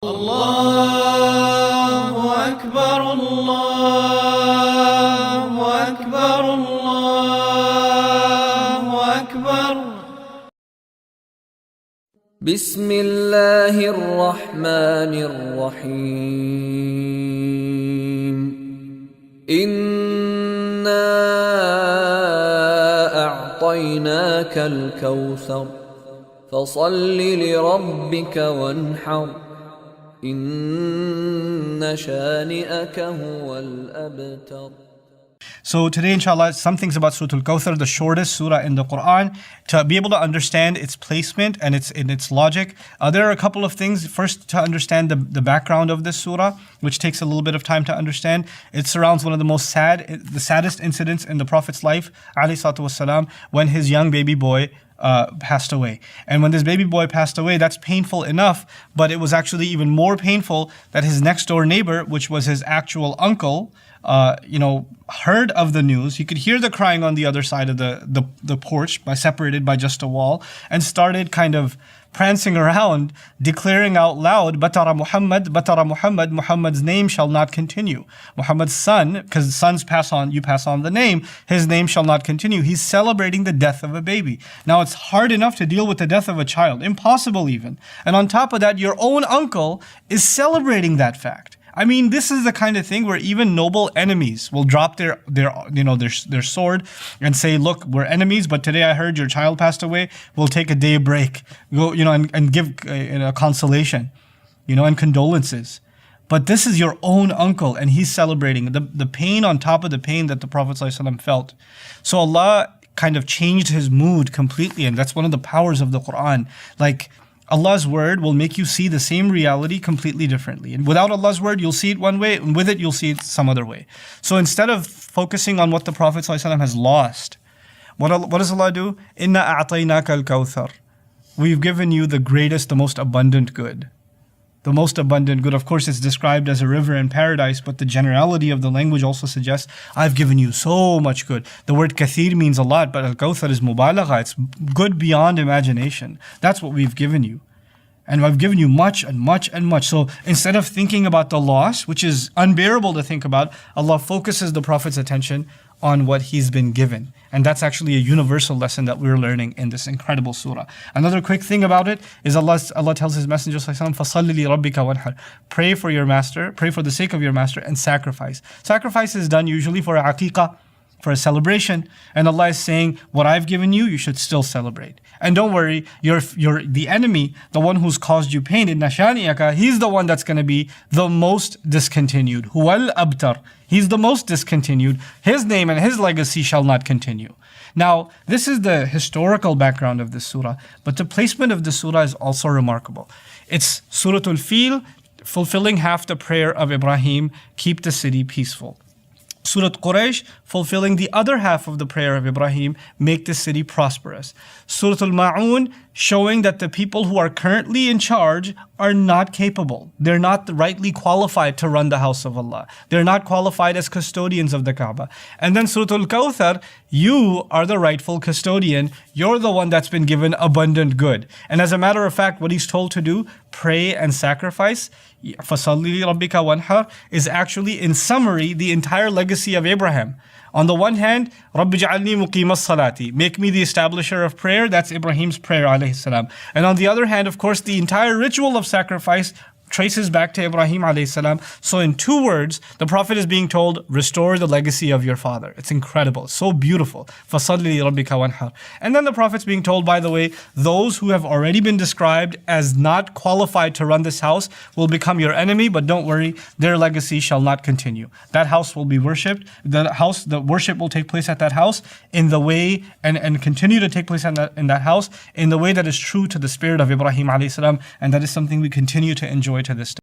Allahu Akbar, Allahu Akbar, Allahu Akbar. Bismillaahir Rahmaanir Raheem. Innaaa a'taynaaka al-Kawthar. Fasalli rabbika wanhar. Inna shaani'aka huwal abtar. So today, inshallah, some things about Surah Al-Kawthar, the shortest surah in the Quran. To be able to understand its placement and its logic, there are a couple of things. First, to understand the background of this surah, which takes a little bit of time to understand. It surrounds one of the saddest incidents in the Prophet's life, alayhi salatu wassalam, when his young baby boy passed away. And when this baby boy passed away, that's painful enough, but it was actually even more painful that his next door neighbor, which was his actual uncle, heard of the news. He could hear the crying on the other side of the porch, separated by just a wall, and started kind of prancing around, declaring out loud, Batara Muhammad, Muhammad's name shall not continue. Muhammad's son, because sons pass on, you pass on the name, his name shall not continue. He's celebrating the death of a baby. Now it's hard enough to deal with the death of a child, impossible even. And on top of that, your own uncle is celebrating that fact. I mean, this is the kind of thing where even noble enemies will drop their sword and say, look, we're enemies, but today I heard your child passed away. We'll take a day break, go, and give consolation, and condolences. But this is your own uncle, and he's celebrating the pain on top of the pain that the Prophet ﷺ felt. So Allah kind of changed his mood completely, and that's one of the powers of the Quran. Like, Allah's word will make you see the same reality completely differently. And without Allah's word, you'll see it one way, and with it, you'll see it some other way. So instead of focusing on what the Prophet ﷺ has lost, what does Allah do? Inna'a a'taynaaka al-Kauthar. We've given you the greatest, the most abundant good. The most abundant good, of course, is described as a river in paradise, but the generality of the language also suggests, I've given you so much good. The word kathir means a lot, but al-Kauthar is mubalagha. It's good beyond imagination. That's what we've given you. And I've given you much and much and much. So instead of thinking about the loss, which is unbearable to think about, Allah focuses the Prophet's attention on what he's been given. And that's actually a universal lesson that we're learning in this incredible surah. Another quick thing about it is Allah tells his messenger, Fasalli rabbika wanhar. Pray for your master, pray for the sake of your master, and sacrifice. Sacrifice is done usually for a aqiqah, for a celebration. And Allah is saying, what I've given you, you should still celebrate. And don't worry, you're the enemy, the one who's caused you pain, Innaaa shaani'aka, he's the one that's going to be the most discontinued. Huwal abtar. He's the most discontinued. His name and his legacy shall not continue. Now, this is the historical background of this surah, but the placement of the surah is also remarkable. It's Surah Al-Fil, fulfilling half the prayer of Ibrahim, keep the city peaceful. Surah Quraysh, fulfilling the other half of the prayer of Ibrahim, make the city prosperous. Surah Al-Ma'un, showing that the people who are currently in charge are not capable. They're not rightly qualified to run the house of Allah. They're not qualified as custodians of the Kaaba. And then Surah Al-Kawthar, you are the rightful custodian. You're the one that's been given abundant good. And as a matter of fact, what he's told to do, pray and sacrifice, Fasalli rabbika wanhar, is actually, in summary, the entire legacy of Abraham. On the one hand, Rabbi ja'alni muqimas salati, make me the establisher of prayer. That's Ibrahim's prayer, alayhi salam. And on the other hand, of course, the entire ritual of sacrifice traces back to Ibrahim alayhi salam. So in 2 words, the Prophet is being told, restore the legacy of your father. It's incredible, so beautiful. Fasalli rabbika wanhar. And then the Prophet's being told, by the way, those who have already been described as not qualified to run this house will become your enemy, but don't worry, their legacy shall not continue. That house will be worshipped. The worship will take place at that house in the way, and continue to take place in that house in the way that is true to the spirit of Ibrahim alayhi salam, and that is something we continue to enjoy to this day.